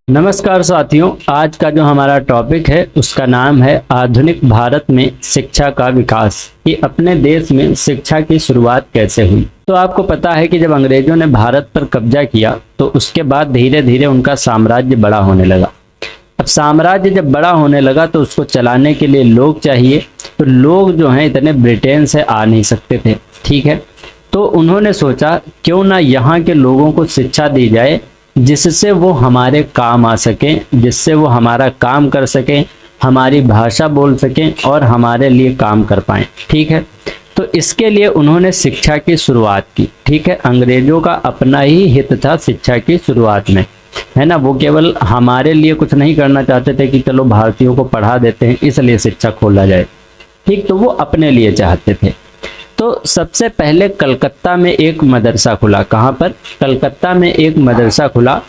नमस्कार साथियों, आज का जो हमारा टॉपिक है उसका नाम है आधुनिक भारत में शिक्षा का विकास। कि अपने देश में शिक्षा की शुरुआत कैसे हुई। तो आपको पता है कि जब अंग्रेजों ने भारत पर कब्जा किया तो उसके बाद धीरे धीरे उनका साम्राज्य बड़ा होने लगा। अब साम्राज्य जब बड़ा होने लगा तो उसको चलाने के लिए लोग चाहिए। तो लोग जो हैं इतने ब्रिटेन से आ नहीं सकते थे, ठीक है। तो उन्होंने सोचा क्यों ना यहाँ के लोगों को शिक्षा दी जाए जिससे वो हमारे काम आ सकें, जिससे वो हमारा काम कर सकें, हमारी भाषा बोल सकें और हमारे लिए काम कर पाएं, ठीक है। तो इसके लिए उन्होंने शिक्षा की शुरुआत की, ठीक है। अंग्रेजों का अपना ही हित था शिक्षा की शुरुआत में, है ना। वो केवल हमारे लिए कुछ नहीं करना चाहते थे कि चलो भारतीयों को पढ़ा देते हैं इसलिए शिक्षा खोला जाए, ठीक। तो वो अपने लिए चाहते थे। तो सबसे पहले कलकत्ता में एक मदरसा खुला। कहाँ पर? कलकत्ता में एक मदरसा खुला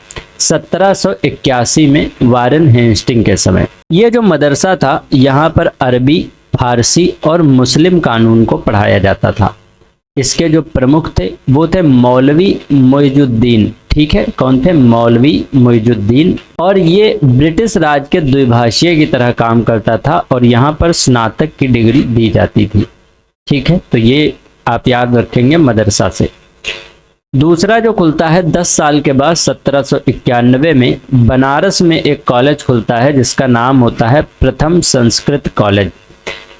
1781 में वारेन हेस्टिंग के समय। ये जो मदरसा था यहाँ पर अरबी, फारसी और मुस्लिम कानून को पढ़ाया जाता था। इसके जो प्रमुख थे वो थे मौलवी मोइजुद्दीन, ठीक है। कौन थे? मौलवी मोइजुद्दीन। और ये ब्रिटिश राज के द्विभाषीय की तरह काम करता था और यहाँ पर स्नातक की डिग्री दी जाती थी, ठीक है। तो ये आप याद रखेंगे मदरसा से। दूसरा जो खुलता है 10 साल के बाद 1791 में बनारस में एक कॉलेज खुलता है जिसका नाम होता है प्रथम संस्कृत कॉलेज।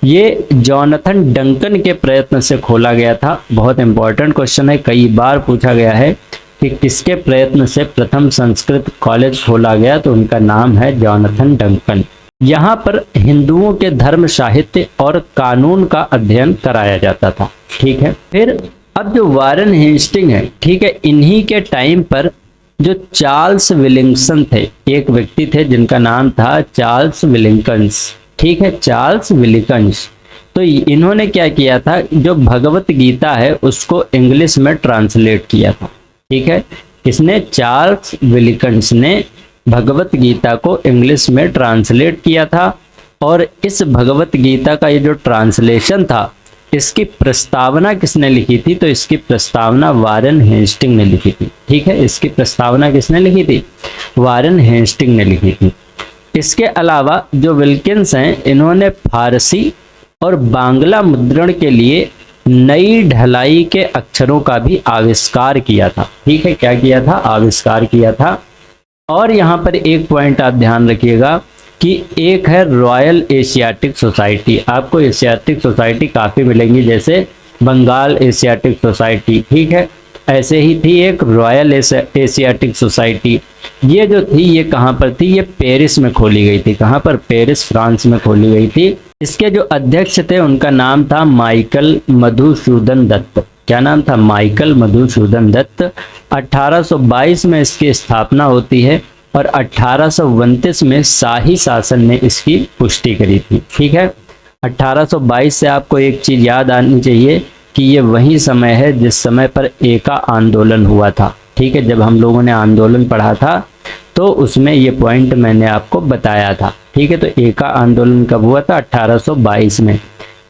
ये जॉनथन डंकन के प्रयत्न से खोला गया था। बहुत इंपॉर्टेंट क्वेश्चन है, कई बार पूछा गया है कि किसके प्रयत्न से प्रथम संस्कृत कॉलेज खोला गया, तो उनका नाम है जॉनथन डंकन। यहाँ पर हिंदुओं के धर्म, साहित्य और कानून का अध्ययन कराया जाता था, ठीक है। फिर अब जो वारेन हेस्टिंग है, ठीक है, इन्हीं के टाइम पर जो चार्ल्स विलिंगसन थे, एक व्यक्ति थे जिनका नाम था चार्ल्स विलिंगकन्स, ठीक है, चार्ल्स विलिंगकन्स। तो इन्होंने क्या किया था, जो भगवत गीता है उसको इंग्लिश में ट्रांसलेट किया था, ठीक है। किसने? चार्ल्स विलिंगकन्स ने भगवत गीता को इंग्लिश में ट्रांसलेट किया था। और इस भगवत गीता का ये जो ट्रांसलेशन था, इसकी प्रस्तावना किसने लिखी थी? तो इसकी प्रस्तावना वारेन हेस्टिंग ने लिखी थी, ठीक है। इसकी प्रस्तावना किसने लिखी थी? वारेन हेस्टिंग ने लिखी थी। इसके अलावा जो विल्किंस हैं, इन्होंने फारसी और बांग्ला मुद्रण के लिए नई ढलाई के अक्षरों का भी आविष्कार किया था, ठीक है। क्या किया था? आविष्कार किया था। और यहाँ पर एक पॉइंट आप ध्यान रखिएगा कि एक है रॉयल एशियाटिक सोसाइटी। आपको एशियाटिक सोसाइटी काफ़ी मिलेंगी, जैसे बंगाल एशियाटिक सोसाइटी, ठीक है। ऐसे ही थी एक रॉयल एशियाटिक सोसाइटी। ये जो थी ये कहाँ पर थी? ये पेरिस में खोली गई थी। कहाँ पर? पेरिस, फ्रांस में खोली गई थी। इसके जो अध्यक्ष थे उनका नाम था माइकल मधुसूदन दत्त। क्या नाम था? माइकल मधुसूदन दत्त। 1822 में इसकी स्थापना होती है और 1829 में शाही शासन ने इसकी पुष्टि करी थी, ठीक है। 1822 से आपको एक चीज याद आनी चाहिए कि ये वही समय है जिस समय पर एका आंदोलन हुआ था, ठीक है। जब हम लोगों ने आंदोलन पढ़ा था तो उसमें ये पॉइंट मैंने आपको बताया था, ठीक है। तो एका आंदोलन कब हुआ था? 1822 में।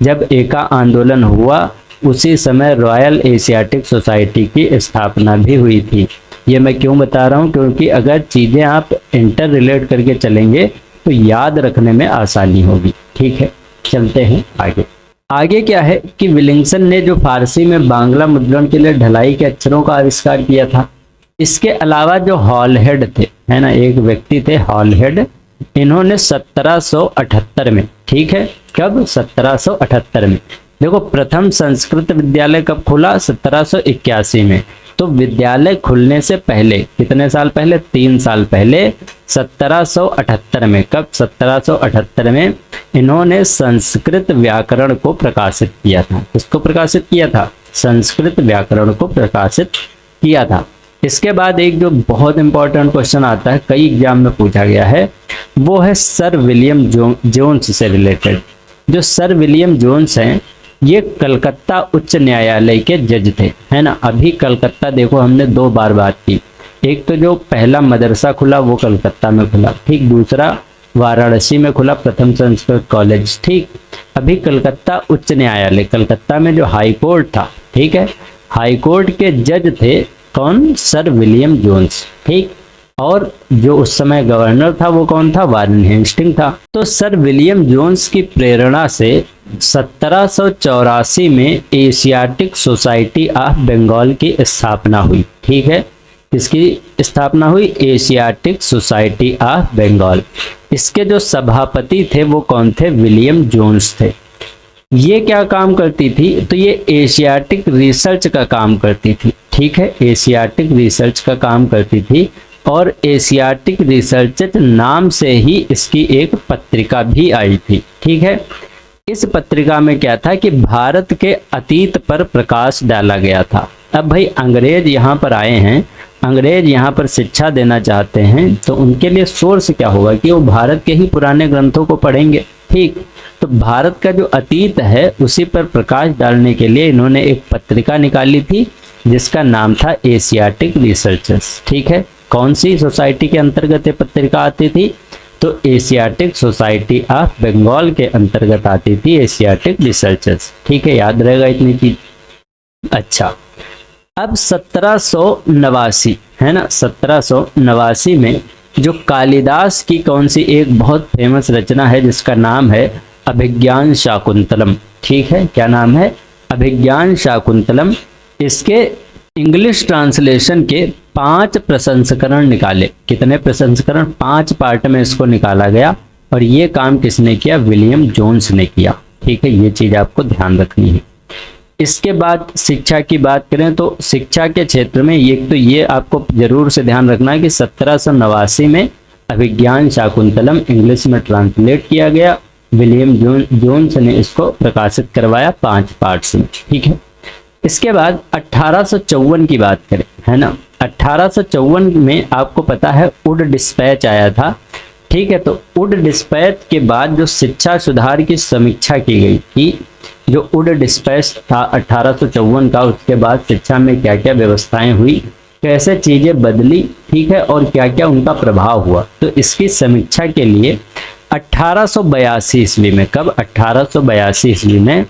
जब एका आंदोलन हुआ उसी समय रॉयल एशियाटिक सोसाइटी की स्थापना भी हुई थी। ये मैं क्यों बता रहा हूँ? क्योंकि अगर चीज़ें आप इंटर रिलेट करके चलेंगे तो याद रखने में आसानी होगी, ठीक है। चलते हैं आगे। आगे क्या है कि विलिंगसन ने जो फारसी में बांग्ला मुद्रण के लिए ढलाई के अक्षरों का आविष्कार किया था। इसके अलावा जो हॉलहेड थे, है ना, एक व्यक्ति थे हॉलहेड, इन्होंने 1778 में, ठीक है। कब? 1778 में। देखो, प्रथम संस्कृत विद्यालय कब खुला? 1781 में। तो विद्यालय खुलने से पहले कितने साल पहले? 3 साल पहले 1778 में। कब? 1778 में इन्होंने संस्कृत व्याकरण को प्रकाशित किया था। किसको प्रकाशित किया था? संस्कृत व्याकरण को प्रकाशित किया था। इसके बाद एक जो बहुत इंपॉर्टेंट क्वेश्चन आता है, कई एग्जाम में पूछा गया है, वो है सर विलियम जोन्स से रिलेटेड। जो सर विलियम जोन्स हैं ये कलकत्ता उच्च न्यायालय के जज थे, है ना। अभी कलकत्ता देखो हमने 2 बार बात की। एक तो जो पहला मदरसा खुला वो कलकत्ता में खुला, ठीक। दूसरा वाराणसी में खुला प्रथम संस्कृत कॉलेज, ठीक। अभी कलकत्ता उच्च न्यायालय, कलकत्ता में जो हाई कोर्ट था, ठीक है, हाई कोर्ट के जज थे कौन? सर विलियम जोन्स, ठीक। और जो उस समय गवर्नर था वो कौन था, वारेन हेस्टिंग था। तो सर विलियम जोन्स की प्रेरणा से 1784 में एशियाटिक सोसाइटी ऑफ बंगाल की स्थापना हुई। ठीक है, इसकी स्थापना हुई एशियाटिक सोसाइटी ऑफ बंगाल। इसके जो सभापति थे वो कौन थे, विलियम जोन्स थे। ये क्या काम करती थी, तो ये एशियाटिक रिसर्च का काम करती थी। ठीक है, एशियाटिक रिसर्च का काम करती थी और एशियाटिक रिसर्च नाम से ही इसकी एक पत्रिका भी आई थी। ठीक है, इस पत्रिका में क्या था कि भारत के अतीत पर प्रकाश डाला गया था। अब भाई अंग्रेज यहाँ पर आए हैं, अंग्रेज यहाँ पर शिक्षा देना चाहते हैं, तो उनके लिए सोर्स क्या होगा कि वो भारत के ही पुराने ग्रंथों को पढ़ेंगे। ठीक, तो भारत का जो अतीत है उसी पर प्रकाश डालने के लिए इन्होंने एक पत्रिका निकाली थी जिसका नाम था एशियाटिक रिसर्चर्स। ठीक है, कौन सी सोसाइटी के अंतर्गत ये पत्रिका आती थी, तो एशियाटिक सोसाइटी ऑफ बंगाल के अंतर्गत आती थी एशियाटिक रिसर्चर्स। ठीक है, याद रहेगा इतनी चीज। अच्छा, अब 1789 है ना, 1789 में जो कालिदास की कौन सी एक बहुत फेमस रचना है जिसका नाम है अभिज्ञान शाकुंतलम। ठीक है, क्या नाम है, अभिज्ञान शाकुंतलम। इसके इंग्लिश ट्रांसलेशन के 5 प्रसंस्करण निकाले। कितने प्रसंस्करण, 5 पार्ट में इसको निकाला गया और ये काम किसने किया, विलियम जोन्स ने किया। ठीक है, ये चीज आपको ध्यान रखनी है। इसके बाद शिक्षा की बात करें तो शिक्षा के क्षेत्र में ये आपको जरूर से ध्यान रखना है कि 1789 में अभिज्ञान शाकुंतलम इंग्लिश में ट्रांसलेट किया गया। विलियम जोन्स ने इसको प्रकाशित करवाया 5 पार्ट्स में। ठीक है, इसके बाद 1854 की बात करें, है ना, 1854 में आपको पता है वुड डिस्पैच आया था। ठीक है, तो वुड डिस्पैच के बाद जो शिक्षा सुधार की समीक्षा की गई कि जो वुड डिस्पैच था 1854 का, उसके बाद शिक्षा में क्या क्या व्यवस्थाएं हुई, कैसे चीजें बदली, ठीक है, और क्या क्या उनका प्रभाव हुआ, तो इसकी समीक्षा के लिए 1882 ईस्वी में, कब, 1882 ईस्वी में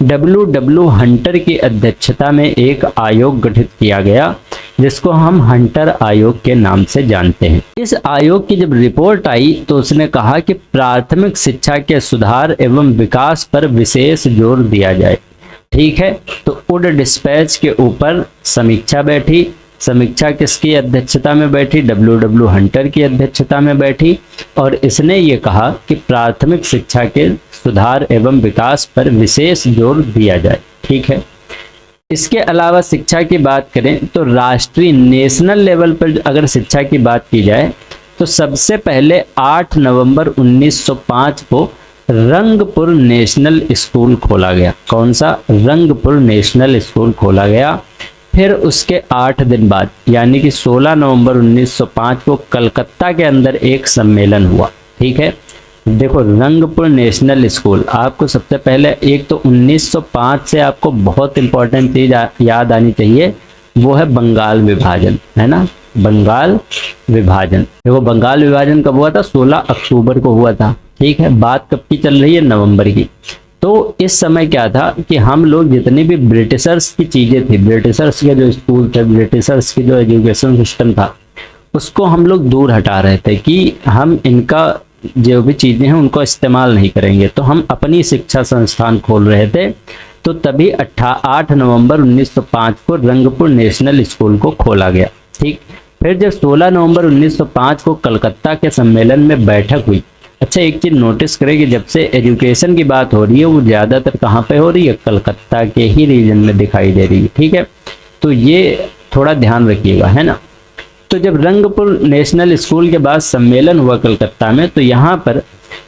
W हंटर की अध्यक्षता में एक आयोग गठित किया गया जिसको हम हंटर आयोग के नाम से जानते हैं। इस आयोग की जब रिपोर्ट आई तो उसने कहा कि प्राथमिक शिक्षा के सुधार एवं विकास पर विशेष जोर दिया जाए। ठीक है, तो वुड डिस्पैच के ऊपर समीक्षा बैठी। समीक्षा किसकी अध्यक्षता में बैठी, W हंटर की अध्यक्षता में बैठी और इसने ये कहा कि प्राथमिक शिक्षा के सुधार एवं विकास पर विशेष जोर दिया जाए। ठीक है, इसके अलावा शिक्षा की बात करें तो राष्ट्रीय नेशनल लेवल पर अगर शिक्षा की बात की जाए तो सबसे पहले 8 नवंबर 1905 को रंगपुर नेशनल स्कूल खोला गया। कौन सा, रंगपुर नेशनल स्कूल खोला गया। फिर उसके 8 दिन बाद यानी कि 16 नवंबर 1905 को कलकत्ता के अंदर एक सम्मेलन हुआ। ठीक है, देखो रंगपुर नेशनल स्कूल, आपको सबसे पहले एक तो 1905 से आपको बहुत इंपॉर्टेंट चीज याद आनी चाहिए, वो है बंगाल विभाजन, है ना, बंगाल विभाजन। देखो बंगाल विभाजन कब हुआ था, 16 अक्टूबर को हुआ था। ठीक है, बात कब की चल रही है, नवंबर की। तो इस समय क्या था कि हम लोग जितनी भी ब्रिटिशर्स की चीजें थी, ब्रिटिशर्स के जो स्कूल थे, ब्रिटिशर्स की जो एजुकेशन सिस्टम था, उसको हम लोग दूर हटा रहे थे कि हम इनका जो भी चीजें हैं उनको इस्तेमाल नहीं करेंगे, तो हम अपनी शिक्षा संस्थान खोल रहे थे। तो तभी 8 नवंबर 1905 को रंगपुर नेशनल स्कूल को खोला गया। ठीक, फिर जब 16 नवंबर 1905 को कलकत्ता के सम्मेलन में बैठक हुई। अच्छा, एक चीज नोटिस करें कि जब से एजुकेशन की बात हो रही है वो ज्यादातर कहाँ पे हो रही है, कलकत्ता के ही रीजन में दिखाई दे रही है। ठीक है, तो ये थोड़ा ध्यान रखिएगा, है ना। तो जब रंगपुर नेशनल स्कूल के बाद सम्मेलन हुआ कलकत्ता में, तो यहाँ पर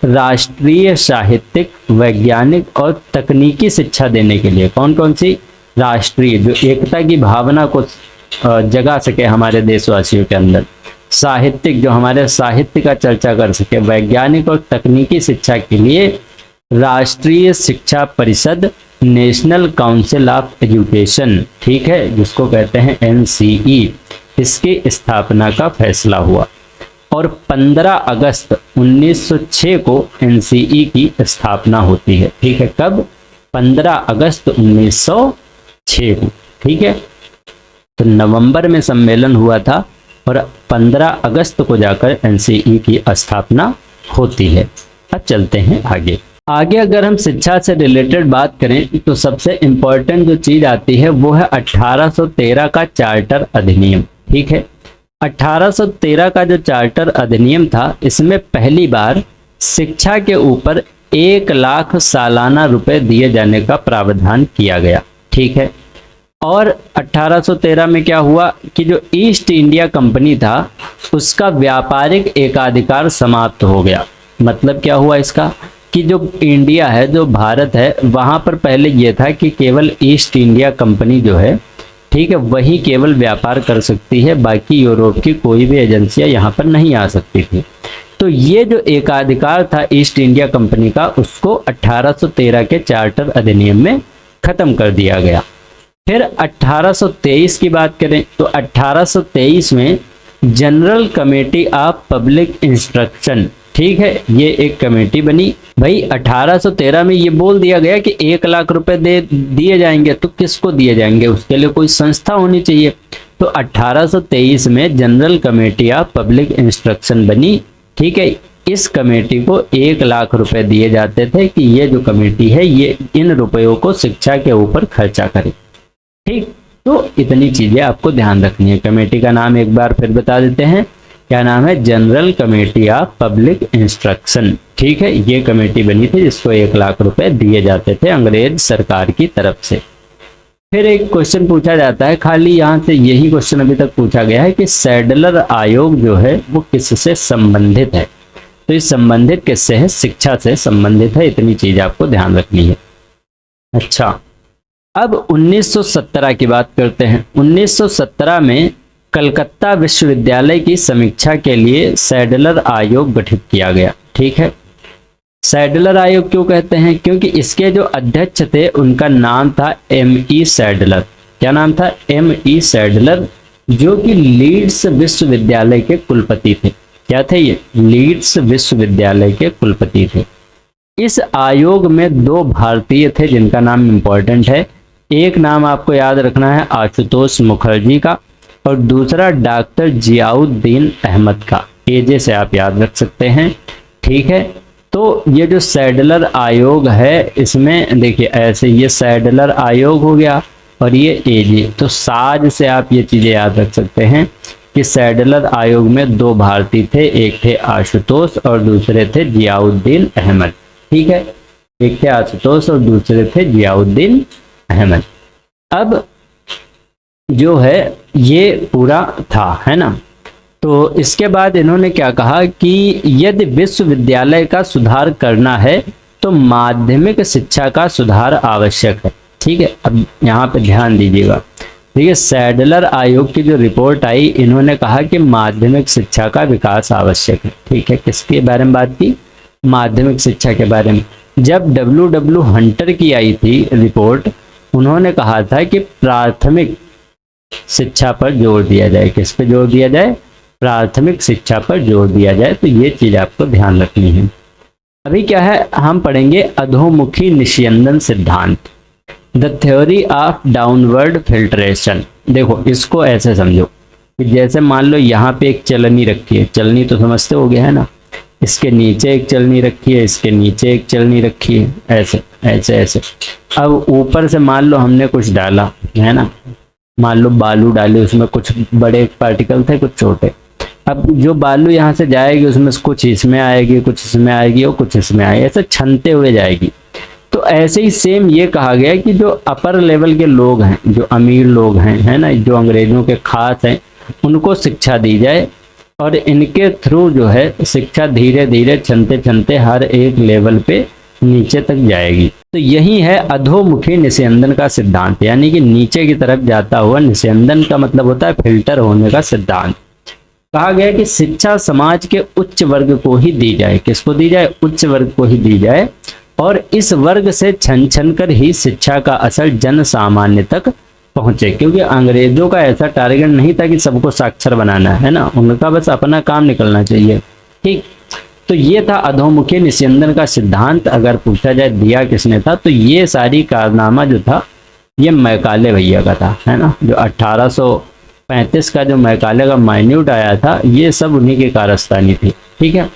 राष्ट्रीय साहित्यिक, वैज्ञानिक और तकनीकी शिक्षा देने के लिए कौन कौन सी राष्ट्रीय, जो एकता की भावना को जगा सके हमारे देशवासियों के अंदर, साहित्यिक, जो हमारे साहित्य का चर्चा कर सके, वैज्ञानिक और तकनीकी शिक्षा के लिए राष्ट्रीय शिक्षा परिषद, नेशनल काउंसिल ऑफ एजुकेशन, ठीक है, जिसको कहते हैं NCE, इसकी स्थापना का फैसला हुआ। और 15 अगस्त 1906 को NCE की स्थापना होती है। ठीक है, कब, 15 अगस्त 1906 को। ठीक है, तो नवंबर में सम्मेलन हुआ था और 15 अगस्त को जाकर एनसीई की स्थापना होती है। अब चलते हैं आगे। अगर हम शिक्षा से रिलेटेड बात करें तो सबसे इम्पोर्टेंट जो चीज आती है वो है 1813 का चार्टर अधिनियम। ठीक है, 1813 का जो चार्टर अधिनियम था, इसमें पहली बार शिक्षा के ऊपर 1 लाख सालाना रुपए दिए जाने का प्रावधान किया गया। ठीक है, और 1813 में क्या हुआ कि जो ईस्ट इंडिया कंपनी था उसका व्यापारिक एकाधिकार समाप्त हो गया। मतलब क्या हुआ इसका कि जो इंडिया है, जो भारत है, वहां पर पहले ये था कि केवल ईस्ट इंडिया कंपनी जो है, ठीक है, वही केवल व्यापार कर सकती है, बाकी यूरोप की कोई भी एजेंसियां यहाँ पर नहीं आ सकती थी। तो ये जो एकाधिकार था ईस्ट इंडिया कंपनी का, उसको 1813 के चार्टर अधिनियम में खत्म कर दिया गया। फिर 1823 की बात करें तो 1823 में general committee of public instruction, ठीक है, ये एक कमेटी बनी। भाई 1813 में ये बोल दिया गया कि 1 लाख रुपए दिए जाएंगे, तो किसको दिए जाएंगे, उसके लिए कोई संस्था होनी चाहिए। तो 1823 में general committee of public instruction बनी। ठीक है, इस कमेटी को 1 लाख रुपए दिए जाते थे कि ये जो कमेटी है ये इन रुपयों को शिक्षा के ऊपर खर्चा करे। ठीक, तो इतनी चीजें आपको ध्यान रखनी है। कमेटी का नाम एक बार फिर बता देते हैं, क्या नाम है, general committee of public instruction. ठीक है, ये कमेटी बनी थी जिसको 1 लाख रुपए दिए जाते थे अंग्रेज सरकार की तरफ से। फिर एक क्वेश्चन पूछा जाता है, खाली यहाँ से यही क्वेश्चन अभी तक पूछा गया है कि सैडलर आयोग जो है वो किससे संबंधित है। तो इस संबंधित किससे है, शिक्षा से संबंधित है। इतनी चीज आपको ध्यान रखनी है। अच्छा, अब 1917 की बात करते हैं। 1917 में कलकत्ता विश्वविद्यालय की समीक्षा के लिए सैडलर आयोग गठित किया गया। ठीक है, सैडलर आयोग क्यों कहते हैं, क्योंकि इसके जो अध्यक्ष थे उनका नाम था M.E. सैडलर। क्या नाम था, M.E. सैडलर, जो कि लीड्स विश्वविद्यालय के कुलपति थे। क्या थे ये, लीड्स विश्वविद्यालय के कुलपति थे। इस आयोग में 2 भारतीय थे जिनका नाम इंपॉर्टेंट है। एक नाम आपको याद रखना है आशुतोष मुखर्जी का, और दूसरा डॉक्टर जियाउद्दीन अहमद का। एजे से आप याद रख सकते हैं। ठीक है, तो ये जो सैडलर आयोग है, इसमें देखिए ऐसे ये सैडलर आयोग हो गया और ये एजे, तो साज से आप ये चीजें याद रख सकते हैं कि सैडलर आयोग में 2 भारतीय थे, एक थे आशुतोष और दूसरे थे जियाउद्दीन अहमद। ठीक है, एक थे आशुतोष और दूसरे थे जियाउद्दीन अहमद। अब जो है ये पूरा था, है ना। तो इसके बाद इन्होंने क्या कहा कि यदि विश्वविद्यालय का सुधार करना है तो माध्यमिक शिक्षा का सुधार आवश्यक है। ठीक है, अब यहाँ पे ध्यान दीजिएगा। देखिए, सैडलर आयोग की जो रिपोर्ट आई, इन्होंने कहा कि माध्यमिक शिक्षा का विकास आवश्यक है। ठीक है, किसके बारे में बात की, माध्यमिक शिक्षा के बारे में। जब W.W. हंटर की आई थी रिपोर्ट, उन्होंने कहा था कि प्राथमिक शिक्षा पर जोर दिया जाए। किस पे जोर दिया जाए, प्राथमिक शिक्षा पर जोर दिया जाए। तो ये चीज आपको ध्यान रखनी है। अभी क्या है, हम पढ़ेंगे अधोमुखी निस्यंदन सिद्धांत, the theory of downward filtration. देखो, इसको ऐसे समझो कि जैसे मान लो यहाँ पे एक चलनी रखी है, चलनी तो समझते हो गया है ना, इसके नीचे एक चलनी रखी है, इसके नीचे एक चलनी रखी है, ऐसे ऐसे ऐसे। अब ऊपर से मान लो हमने कुछ डाला है ना, मान लो बालू डाले, उसमें कुछ बड़े पार्टिकल थे, कुछ छोटे। अब जो बालू यहाँ से जाएगी उसमें कुछ इसमें आएगी, कुछ इसमें आएगी और कुछ इसमें आएगी, ऐसे छनते हुए जाएगी। तो ऐसे ही सेम ये कहा गया कि जो अपर लेवल के लोग हैं, जो अमीर लोग हैं, है ना, जो अंग्रेजों के खास हैं, उनको शिक्षा दी जाए और इनके थ्रू जो है शिक्षा धीरे धीरे छनते छनते हर एक लेवल पे नीचे तक जाएगी। तो यही है अधोमुखी निस्यंदन का सिद्धांत, यानी कि नीचे की तरफ जाता हुआ। निस्यंदन का मतलब होता है फिल्टर होने का सिद्धांत। कहा गया कि शिक्षा समाज के उच्च वर्ग को ही दी जाए। किसको दी जाए, उच्च वर्ग को ही दी जाए, और इस वर्ग से छन छन कर ही शिक्षा का असर जन सामान्य तक पहुंचे। क्योंकि अंग्रेजों का ऐसा टारगेट नहीं था कि सबको साक्षर बनाना है ना, उनका बस अपना काम निकलना चाहिए। ठीक, तो ये था अधोमुखी निस्यंदन का सिद्धांत। अगर पूछा जाए दिया किसने था, तो ये सारी कारनामा जो था ये मैकाले भैया का था, है ना, जो 1935 का जो मैकाले का माइन्यूट आया था, ये सब उन्हीं की कारस्तानी थी। ठीक है,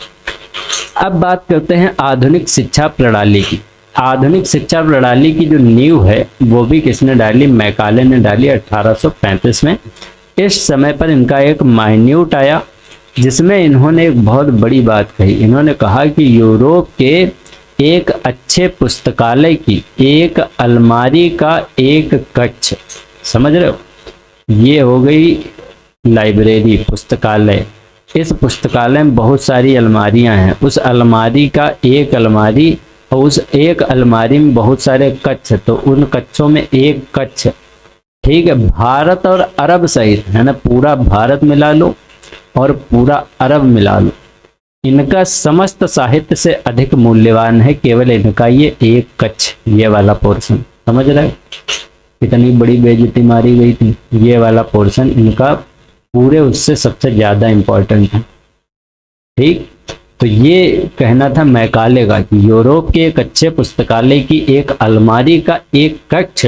अब बात करते हैं आधुनिक शिक्षा प्रणाली की। आधुनिक शिक्षा प्रणाली की जो नींव है वो भी किसने डाली? मैकाले ने डाली 1835 में। इस समय पर इनका एक माइन्यूट आया जिसमें इन्होंने एक बहुत बड़ी बात कही। इन्होंने कहा कि यूरोप के एक अच्छे पुस्तकालय की एक अलमारी का एक कक्ष, समझ रहे हो, ये हो गई लाइब्रेरी, पुस्तकालय। इस पुस्तकालय में बहुत सारी अलमारियां हैं, उस अलमारी का एक अलमारी और उस एक अलमारी में बहुत सारे कक्ष, तो उन कक्षों में एक कक्ष, ठीक है, भारत और अरब सहित, है ना, पूरा भारत मिला लो और पूरा अरब मिला लो, इनका समस्त साहित्य से अधिक मूल्यवान है केवल इनका ये एक कक्ष, ये वाला पोर्शन। समझ रहे हो कितनी बड़ी बेइज्जती मारी गई थी? ये वाला पोर्शन इनका पूरे उससे सबसे ज्यादा इंपॉर्टेंट है। ठीक, तो ये कहना था मैकाले का कि यूरोप के एक अच्छे पुस्तकालय की एक अलमारी का एक कक्ष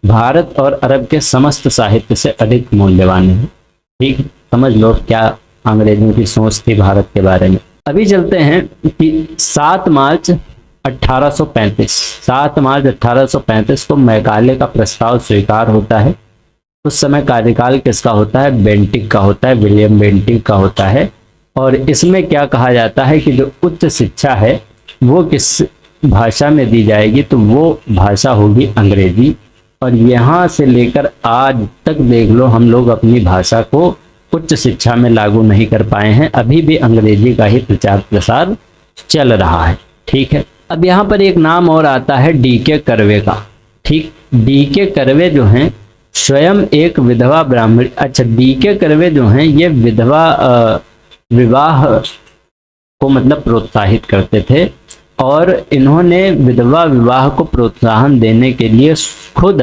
भारत और अरब के समस्त साहित्य से अधिक मूल्यवान है। ठीक, समझ लो क्या अंग्रेजों की सोच थी भारत के बारे में। अभी चलते हैं कि 7 मार्च 1835, 7 मार्च 1835 को मैकाले का प्रस्ताव स्वीकार होता है। उस समय कार्यकाल किसका होता है? बेंटिक का होता है, विलियम बेंटिक का होता है। और इसमें क्या कहा जाता है कि जो उच्च शिक्षा है वो किस भाषा में दी जाएगी? तो वो भाषा होगी अंग्रेजी। और यहाँ से लेकर आज तक देख लो हम लोग अपनी भाषा को उच्च शिक्षा में लागू नहीं कर पाए हैं, अभी भी अंग्रेजी का ही प्रचार प्रसार चल रहा है। ठीक है, अब यहाँ पर एक नाम और आता है डीके कर्वे का। ठीक, डीके कर्वे जो हैं स्वयं एक विधवा ब्राह्मणी, अच्छा डीके कर्वे जो हैं ये विवाह को मतलब प्रोत्साहित करते थे और इन्होंने विधवा विवाह को प्रोत्साहन देने के लिए खुद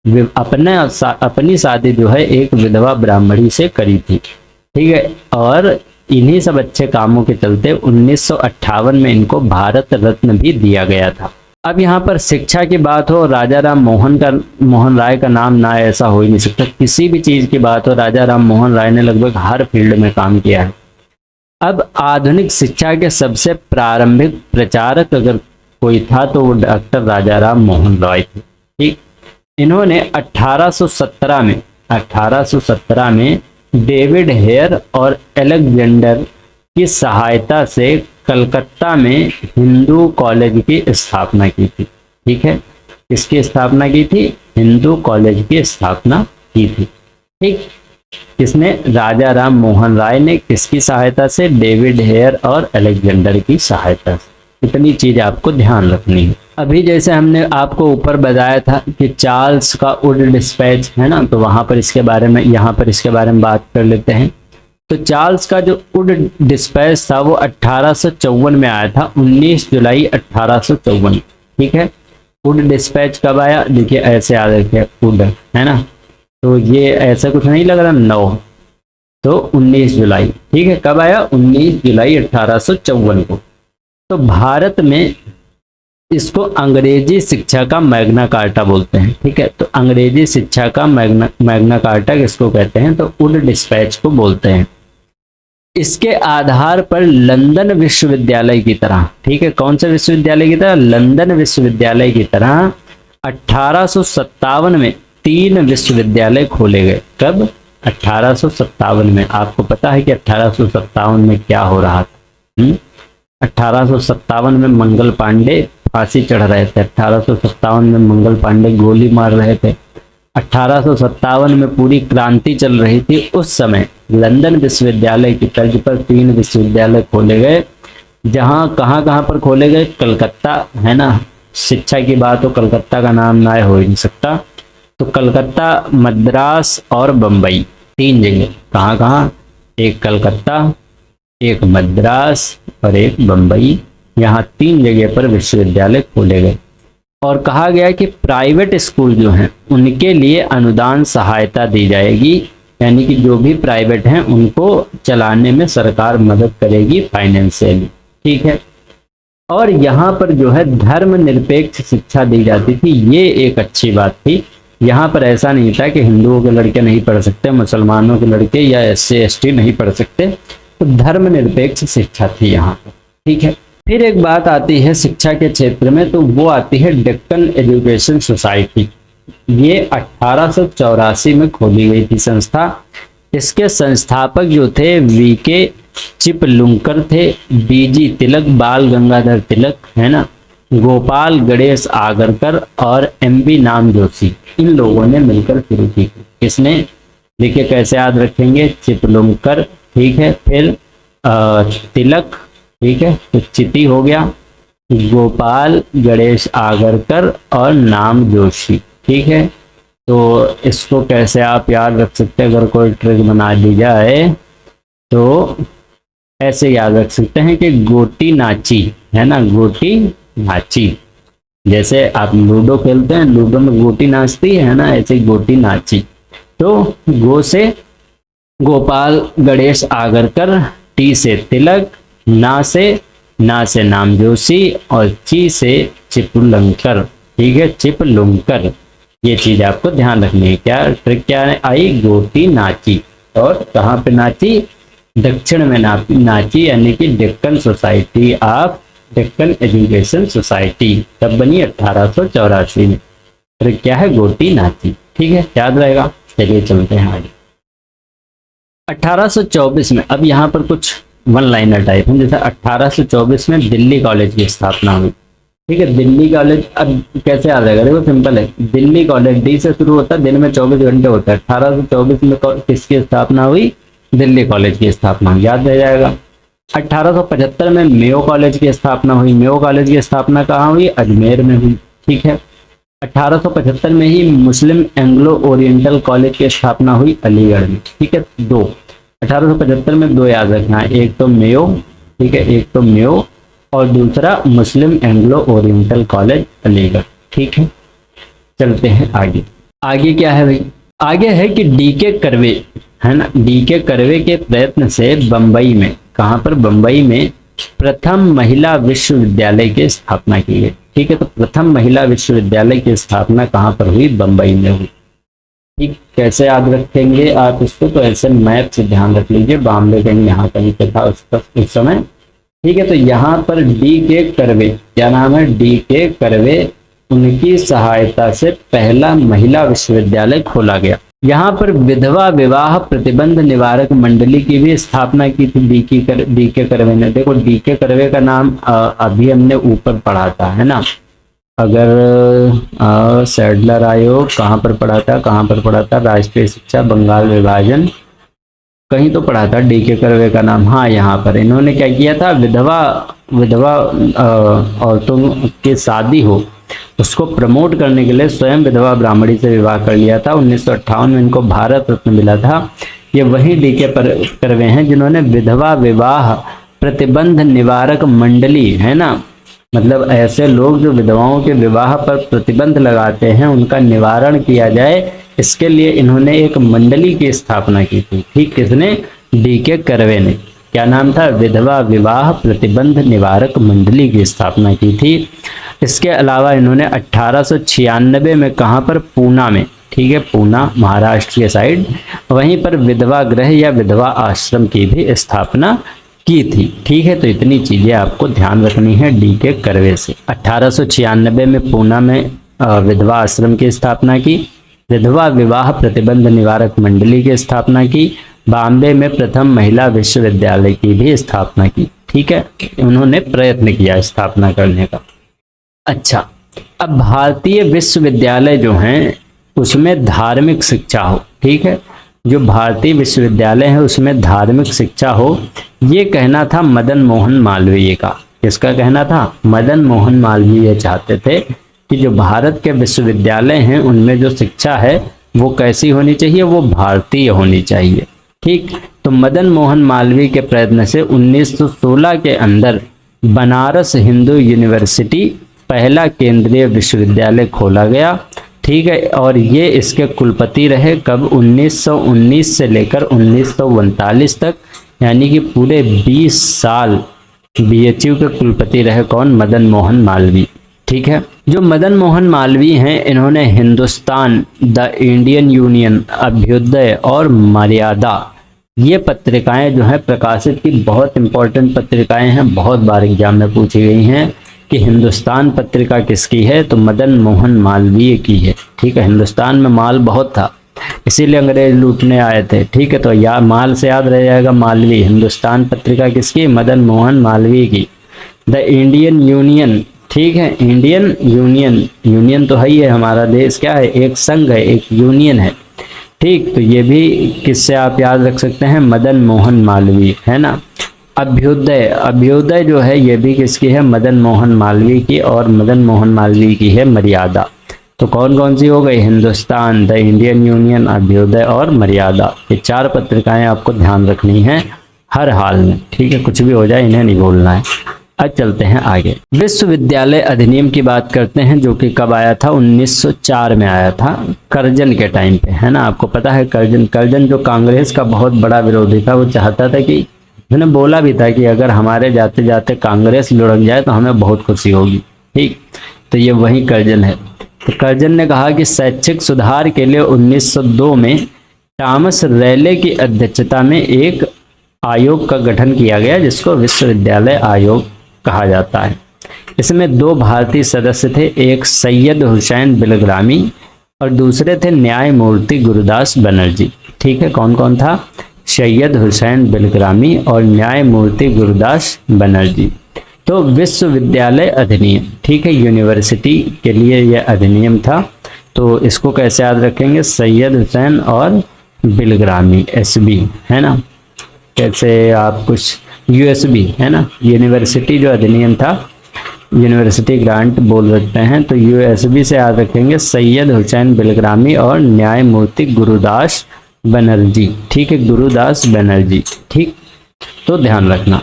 अपनी शादी जो है एक विधवा ब्राह्मणी से करी थी। ठीक है, और इन्हीं सब अच्छे कामों के चलते 1958 में इनको भारत रत्न भी दिया गया था। अब यहाँ पर शिक्षा की बात हो, राजा राम मोहन राय का नाम ना ऐसा हो ही नहीं सकता। किसी भी चीज की बात हो, राजा राम मोहन राय ने लगभग हर फील्ड में काम किया है। अब आधुनिक शिक्षा के सबसे प्रारंभिक प्रचारक अगर कोई था तो वो डॉक्टर राजा राम मोहन राय थे। ठीक, इन्होंने 1817 में डेविड हेयर और अलेक्जेंडर की सहायता से कलकत्ता में हिंदू कॉलेज की स्थापना की थी। ठीक है, किसकी स्थापना की थी? हिंदू कॉलेज की स्थापना की थी। ठीक, किसने? राजा राम मोहन राय ने। किसकी सहायता से? डेविड हेयर और अलेक्जेंडर की सहायता से। इतनी चीज आपको ध्यान रखनी है। अभी जैसे हमने आपको ऊपर बताया था कि चार्ल्स का वुड डिस्पैच है ना, तो वहां पर इसके बारे में, यहाँ पर इसके बारे में बात कर लेते हैं। तो चार्ल्स का जो वुड डिस्पैच था वो 1854 में आया था, 19 जुलाई 1854। ठीक है, वुड डिस्पैच कब आया? देखिए ऐसे याद रखिए, वुड है ना, तो ये ऐसा कुछ नहीं लग रहा, 9 तो 19 जुलाई। ठीक है, कब आया? 19 जुलाई 1854 को। तो भारत में इसको अंग्रेजी शिक्षा का मैग्ना कार्टा बोलते हैं। ठीक है, तो अंग्रेजी शिक्षा का मैग्ना कार्टा किसको कहते हैं? तो वुड डिस्पैच को बोलते हैं। इसके आधार पर लंदन विश्वविद्यालय की तरह, ठीक है, कौन सा विश्वविद्यालय की तरह? लंदन विश्वविद्यालय की तरह 1857 में 3 विश्वविद्यालय खोले गए। कब? 1857 में। आपको पता है कि 1857 में क्या हो रहा था? 1857 में मंगल पांडे फांसी चढ़ रहे थे। 1857 में मंगल पांडे गोली मार रहे थे। 1857 में पूरी क्रांति चल रही थी। उस समय लंदन विश्वविद्यालय की तर्ज पर 3 विश्वविद्यालय खोले गए। जहां कहां पर खोले गए? कलकत्ता, है ना, शिक्षा की बात हो कलकत्ता का नाम ना हो ही नहीं सकता। तो कलकत्ता, मद्रास और बम्बई, 3 जगह। कहां? एक कलकत्ता, एक मद्रास और एक बम्बई। यहाँ 3 जगह पर विश्वविद्यालय खोले गए और कहा गया कि प्राइवेट स्कूल जो हैं उनके लिए अनुदान सहायता दी जाएगी, यानी कि जो भी प्राइवेट हैं उनको चलाने में सरकार मदद करेगी फाइनेंशियली। ठीक है, और यहाँ पर जो है धर्मनिरपेक्ष शिक्षा दी जाती थी। ये एक अच्छी बात थी यहाँ पर ऐसा नहीं था कि हिंदुओं के लड़के नहीं पढ़ सकते, मुसलमानों के लड़के या SC ST नहीं पढ़ सकते। तो धर्मनिरपेक्ष शिक्षा थी यहाँ पर, ठीक है। फिर एक बात आती है शिक्षा के क्षेत्र में, तो वो आती है डेक्कन एजुकेशन सोसाइटी। ये 1884 में खोली गई थी संस्था। इसके संस्थापक जो थे VK चिपलुंकर थे, BG तिलक, बाल गंगाधर तिलक, है ना, गोपाल गणेश आगरकर और MB नाम जोशी, इन लोगों ने मिलकर शुरू की। किसने? देखिए कैसे याद रखेंगे, चिपलुंकर, ठीक है, फिर तिलक, ठीक है, तो चिति हो गया, गोपाल गणेश आगरकर और नाम जोशी, ठीक है। तो इसको कैसे आप याद रख सकते हैं, अगर कोई ट्रिक बना दी जाए तो ऐसे याद रख सकते हैं कि गोटी नाची, है ना, गोटी नाची। जैसे आप लूडो खेलते हैं, लूडो में गोटी नाचती है ना, ऐसे गोटी नाची। तो गो से गोपाल गणेश आगरकर, T से तिलक, ना से नाम जोशी और ची से चिपलुंकर, ठीक है, चिपलुंकर। ये चीज आपको ध्यान रखनी है। क्या ट्रिक क्या आई? गोटी नाची। और कहाँ पे नाची? दक्षिण में नाची, यानी कि Deccan society of Deccan education society कब बनी? 1884 में। ट्रिक क्या है? गोटी नाची, ठीक है, याद रहेगा। चलिए चलते हैं आगे। 1824 में, अब यहाँ पर कुछ वन लाइनर टाइप है। जैसे 1824 में दिल्ली कॉलेज की स्थापना हुई, ठीक है। दिल्ली कॉलेज अब कैसे याद रहेगा? देखो सिंपल है, दिल्ली कॉलेज D से शुरू होता है, दिन में 24 घंटे होता है। 1824 में किसकी स्थापना हुई? दिल्ली कॉलेज की स्थापना हुई, याद रह जाएगा। 1875 में मेयो कॉलेज की स्थापना हुई। मेयो कॉलेज की स्थापना कहाँ हुई? अजमेर में हुई, ठीक है। 1875 में ही मुस्लिम एंग्लो ओरिएंटल कॉलेज की स्थापना हुई अलीगढ़ में, ठीक है। 1875 में 2 याद रखना है, एक तो मेयो, ठीक है, एक तो मेयो और दूसरा मुस्लिम एंग्लो ओरिएंटल कॉलेज अलीगढ़, ठीक है। चलते हैं आगे। आगे क्या है भाई? आगे है कि DK कर्वे, है ना, DK कर्वे के प्रयत्न से बंबई में, कहाँ पर? बंबई में प्रथम महिला विश्वविद्यालय की स्थापना की गई, ठीक है। तो प्रथम महिला विश्वविद्यालय की स्थापना कहाँ पर हुई? बंबई में हुई, ठीक। कैसे याद रखेंगे आप इसको? तो ऐसे मैप से ध्यान रख लीजिए, बॉम्बे कहीं यहाँ कहीं पे था उस समय, ठीक है। तो यहाँ पर DK कर्वे, क्या नाम है? DK कर्वे, उनकी सहायता से पहला महिला विश्वविद्यालय खोला गया। यहाँ पर विधवा विवाह प्रतिबंध निवारक मंडली की भी स्थापना की थी DK कर्वे ने। देखो DK कर्वे का नाम अभी हमने ऊपर पढ़ा था, है ना। अगर सैडलर आयोग कहाँ पर पढ़ा था? कहाँ पर पढ़ा था? राष्ट्रीय शिक्षा, बंगाल विभाजन, कहीं तो पढ़ा था DK कर्वे का नाम। हाँ, यहाँ पर इन्होंने क्या किया था? विधवा औरतों की शादी हो उसको प्रमोट करने के लिए स्वयं विधवा ब्राह्मणी से विवाह कर लिया था। 1958 में इनको भारत रत्न मिला था। ये वही DK कर्वे हैं जिन्होंने विधवा विवाह प्रतिबंध निवारक मंडली, है ना, मतलब ऐसे लोग जो विधवाओं के विवाह पर प्रतिबंध लगाते हैं उनका निवारण किया जाए, इसके लिए इन्होंने एक मंडली की स्थापना की थी, ठीक। किसने? DK कर्वे ने। क्या नाम था? विधवा विवाह प्रतिबंध निवारक मंडली की स्थापना की थी। इसके अलावा इन्होंने 1896 में, कहाँ पर? पूना में, ठीक है, पूना महाराष्ट्र के साइड, वहीं पर विधवा गृह या विधवा आश्रम की भी स्थापना की थी, ठीक है। तो इतनी चीजें आपको ध्यान रखनी है DK कर्वे से। 1896 में पूना में विधवा आश्रम की स्थापना की, विधवा विवाह प्रतिबंध निवारक मंडली की स्थापना की, बॉम्बे में प्रथम महिला विश्वविद्यालय की भी स्थापना की, ठीक है। उन्होंने प्रयत्न किया स्थापना करने का। अच्छा, अब भारतीय विश्वविद्यालय जो हैं उसमें धार्मिक शिक्षा हो, ठीक है। जो भारतीय विश्वविद्यालय है उसमें धार्मिक शिक्षा हो, ये कहना था मदन मोहन मालवीय का। किसका कहना था? मदन मोहन मालवीय चाहते थे कि जो भारत के विश्वविद्यालय हैं उनमें जो शिक्षा है वो कैसी होनी चाहिए? वो भारतीय होनी चाहिए, ठीक। तो मदन मोहन मालवीय के प्रयत्न से 1916 के अंदर बनारस हिंदू यूनिवर्सिटी पहला केंद्रीय विश्वविद्यालय खोला गया, ठीक है। और ये इसके कुलपति रहे कब? 1919 से लेकर 1939 तक, यानी कि पूरे 20 साल BHU के कुलपति रहे कौन? मदन मोहन मालवीय, ठीक है। जो मदन मोहन मालवीय हैं, इन्होंने Hindustan, the Indian Union, Abhyudaya और मर्यादा, ये पत्रिकाएं जो हैं प्रकाशित की। बहुत इंपॉर्टेंट पत्रिकाएं हैं, बहुत बार एग्जाम में पूछी गई हैं कि हिंदुस्तान पत्रिका किसकी है, तो मदन मोहन मालवीय की है। ठीक है, हिंदुस्तान में माल बहुत था, इसीलिए अंग्रेज लूटने आए थे। ठीक है, तो या माल से याद रह जाएगा मालवीय। हिंदुस्तान पत्रिका किसकी, मदन मोहन मालवीय की। द इंडियन यूनियन, ठीक है, इंडियन यूनियन, यूनियन तो है ही है, हमारा देश क्या है, एक संघ है, एक यूनियन है। ठीक, तो ये भी किससे आप याद रख सकते हैं, मदन मोहन मालवीय, है ना। अभ्युदय, अभ्युदय जो है ये भी किसकी है, मदन मोहन मालवीय की, और मदन मोहन मालवीय की है मर्यादा। तो कौन कौन सी हो गई, Hindustan, the Indian Union, Abhyudaya और मर्यादा। ये 4 पत्रिकाएं आपको ध्यान रखनी है हर हाल में। ठीक है, कुछ भी हो जाए इन्हें नहीं भूलना है। अब चलते हैं आगे, विश्वविद्यालय अधिनियम की बात करते हैं, जो कि कब आया था, 1904 में आया था, कर्जन के टाइम पे, है ना। आपको पता है कर्जन जो कांग्रेस का बहुत बड़ा विरोधी था, वो चाहता था कि, मैंने बोला भी था कि अगर हमारे जाते जाते कांग्रेस लुढ़क जाए तो हमें बहुत खुशी होगी। ठीक, तो ये वही कर्जन है। तो कर्जन ने कहा कि शैक्षिक सुधार के लिए 1902 में थॉमस रैले की अध्यक्षता में एक आयोग का गठन किया गया, जिसको विश्वविद्यालय आयोग कहा जाता है। इसमें 2 भारतीय सदस्य थे, एक सैयद हुसैन बिलग्रामी और दूसरे थे न्यायमूर्ति गुरुदास बनर्जी। ठीक है, कौन कौन था, सैयद हुसैन बिलग्रामी और न्यायमूर्ति गुरुदास बनर्जी। तो विश्वविद्यालय अधिनियम, ठीक है, यूनिवर्सिटी के लिए यह अधिनियम था। तो इसको कैसे याद रखेंगे, सैयद हुसैन और बिलग्रामी, एसबी, है ना। कैसे आप कुछ यूएसबी, है ना, यूनिवर्सिटी जो अधिनियम था, यूनिवर्सिटी ग्रांट बोल सकते हैं, तो यूएसबी से याद रखेंगे सैयद हुसैन बिलग्रामी और न्यायमूर्ति गुरुदास बनर्जी। ठीक है, गुरुदास बनर्जी। ठीक, तो ध्यान रखना।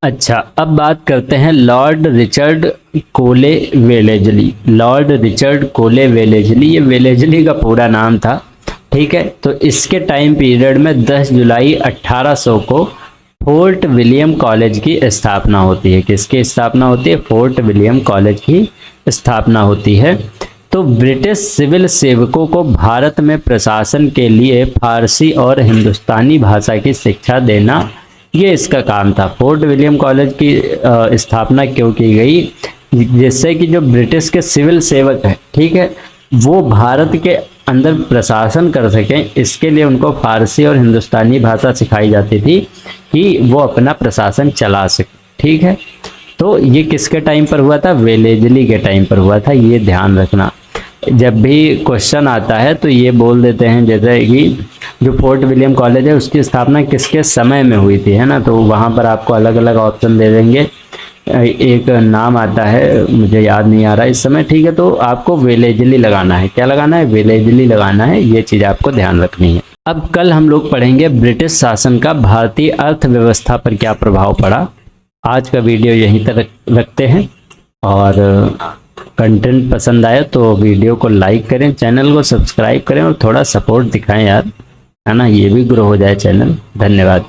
अच्छा, अब बात करते हैं लॉर्ड रिचर्ड कोले वेलेजली। लॉर्ड रिचर्ड कोले वेलेजली, ये वेलेजली का पूरा नाम था। ठीक है, तो इसके टाइम पीरियड में 10 जुलाई 1800 को फोर्ट विलियम कॉलेज की स्थापना होती है। किसकी स्थापना होती है, फोर्ट विलियम कॉलेज की स्थापना होती है। तो ब्रिटिश सिविल सेवकों को भारत में प्रशासन के लिए फारसी और हिंदुस्तानी भाषा की शिक्षा देना, ये इसका काम था। फोर्ट विलियम कॉलेज की स्थापना क्यों की गई, जिससे कि जो ब्रिटिश के सिविल सेवक हैं, ठीक है, वो भारत के अंदर प्रशासन कर सकें, इसके लिए उनको फारसी और हिंदुस्तानी भाषा सिखाई जाती थी कि वो अपना प्रशासन चला सके। ठीक है, तो ये किसके टाइम पर हुआ था, वेलेजली के टाइम पर हुआ था, ये ध्यान रखना। जब भी क्वेश्चन आता है तो ये बोल देते हैं, जैसे कि जो फोर्ट विलियम कॉलेज है उसकी स्थापना किसके समय में हुई थी, है ना, तो वहाँ पर आपको अलग अलग ऑप्शन दे देंगे। एक नाम आता है, मुझे याद नहीं आ रहा इस समय। ठीक है, तो आपको वेलेजली लगाना है। क्या लगाना है, वेलेजली लगाना है, ये चीज़ आपको ध्यान रखनी है। अब कल हम लोग पढ़ेंगे ब्रिटिश शासन का भारतीय अर्थव्यवस्था पर क्या प्रभाव पड़ा। आज का वीडियो यहीं तक रखते हैं, और कंटेंट पसंद आया तो वीडियो को लाइक करें, चैनल को सब्सक्राइब करें और थोड़ा सपोर्ट दिखाएं यार, है ना, ये भी ग्रो हो जाए चैनल। धन्यवाद।